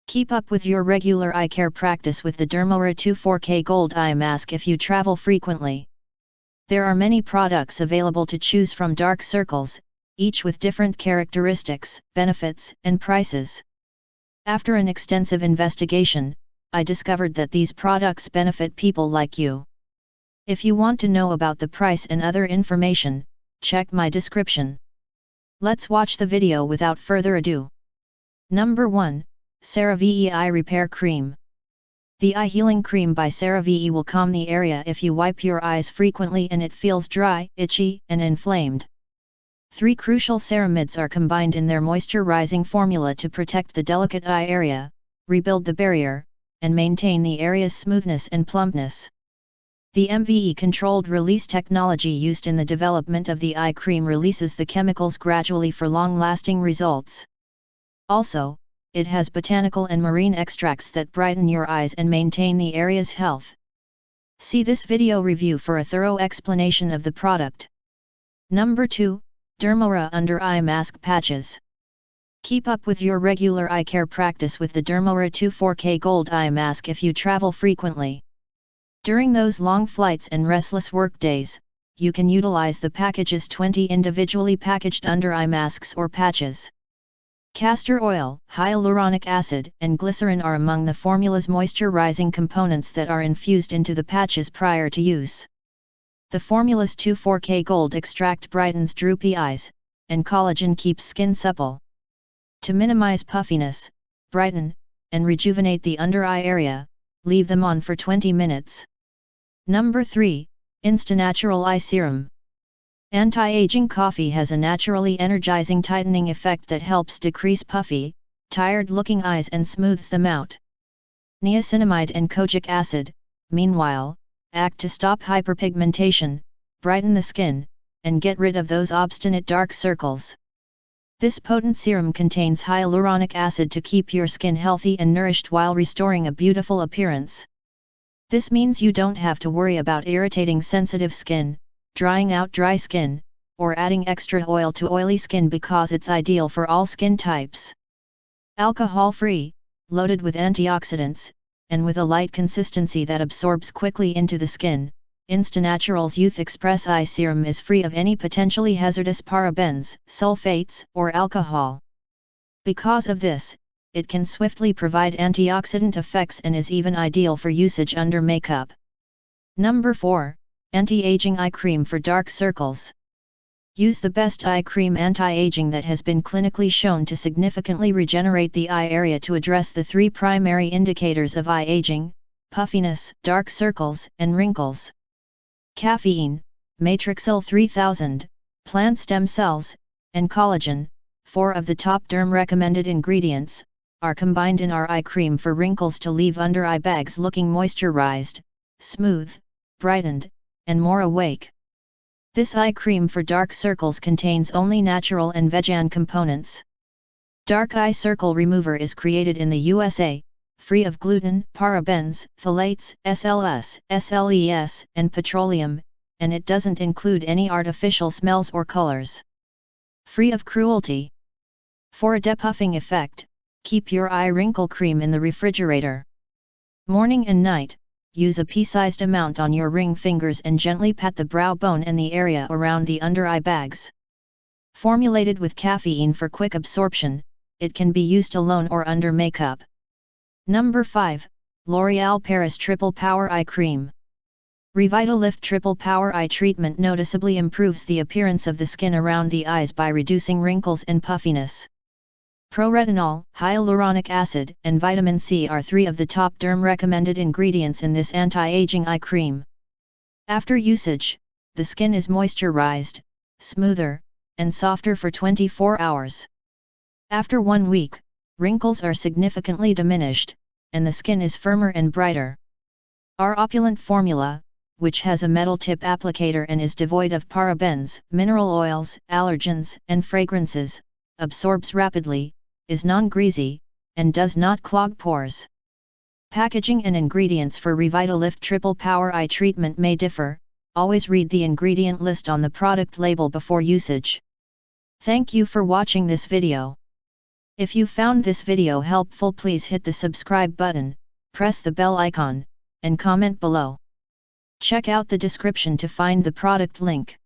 Keep up with your regular eye care practice with the DERMORA 24K Gold Eye Mask if you travel frequently. There are many products available to choose from dark circles, each with different characteristics, benefits, and prices. After an extensive investigation, I discovered that these products benefit people like you. If you want to know about the price and other information, check my description. Let's watch the video without further ado. Number 1. CeraVe Eye Repair Cream. The Eye Healing Cream by CeraVe will calm the area if you wipe your eyes frequently and it feels dry, itchy, and inflamed. 3 crucial ceramides are combined in their moisturizing formula to protect the delicate eye area, rebuild the barrier, and maintain the area's smoothness and plumpness. The MVE-controlled release technology used in the development of the eye cream releases the chemicals gradually for long-lasting results. Also, it has botanical and marine extracts that brighten your eyes and maintain the area's health. See this video review for a thorough explanation of the product. Number 2. DERMORA Under Eye Mask Patches. Keep up with your regular eye care practice with the DERMORA 24K Gold Eye Mask if you travel frequently. During those long flights and restless work days, you can utilize the package's 20 individually packaged under eye masks or patches. Castor oil, hyaluronic acid, and glycerin are among the formula's moisturizing components that are infused into the patches prior to use. The formula's 24K Gold extract brightens droopy eyes, and collagen keeps skin supple. To minimize puffiness, brighten, and rejuvenate the under eye area, leave them on for 20 minutes. Number 3. Insta Natural Eye Serum. Anti-aging coffee has a naturally energizing tightening effect that helps decrease puffy, tired-looking eyes and smooths them out. Niacinamide and kojic acid, meanwhile, act to stop hyperpigmentation, brighten the skin, and get rid of those obstinate dark circles. This potent serum contains hyaluronic acid to keep your skin healthy and nourished while restoring a beautiful appearance. This means you don't have to worry about irritating sensitive skin, drying out dry skin, or adding extra oil to oily skin because it's ideal for all skin types. Alcohol-free, loaded with antioxidants, and with a light consistency that absorbs quickly into the skin, Insta Natural's Youth Express Eye Serum is free of any potentially hazardous parabens, sulfates, or alcohol. Because of this, it can swiftly provide antioxidant effects and is even ideal for usage under makeup. Number 4. Anti-Aging Eye Cream for Dark Circles. Use the best eye cream anti-aging that has been clinically shown to significantly regenerate the eye area to address the 3 primary indicators of eye aging: puffiness, dark circles, and wrinkles. Caffeine, matrixyl 3000, plant stem cells, and collagen, 4 of the top derm-recommended ingredients, are combined in our eye cream for wrinkles to leave under eye bags looking moisturized, smooth, brightened, and more awake. This eye cream for dark circles contains only natural and vegan components. Dark Eye Circle Remover is created in the USA, free of gluten, parabens, phthalates, SLS, SLES, and petroleum, and it doesn't include any artificial smells or colors. Free of cruelty. For a depuffing effect, keep your eye wrinkle cream in the refrigerator. Morning and night, use a pea-sized amount on your ring fingers and gently pat the brow bone and the area around the under-eye bags. Formulated with caffeine for quick absorption, it can be used alone or under makeup. Number 5. L'Oreal Paris Triple Power Eye Cream. Revitalift Triple Power Eye Treatment noticeably improves the appearance of the skin around the eyes by reducing wrinkles and puffiness. Proretinol, hyaluronic acid, and vitamin C are 3 of the top derm-recommended ingredients in this anti-aging eye cream. After usage, the skin is moisturized, smoother, and softer for 24 hours. After 1 week, wrinkles are significantly diminished, and the skin is firmer and brighter. Our opulent formula, which has a metal tip applicator and is devoid of parabens, mineral oils, allergens, and fragrances, absorbs rapidly, is non-greasy, and does not clog pores. Packaging and ingredients for Revitalift Triple Power Eye Treatment may differ. Always read the ingredient list on the product label before usage. Thank you for watching this video. If you found this video helpful, please hit the subscribe button, press the bell icon, and comment below. Check out the description to find the product link.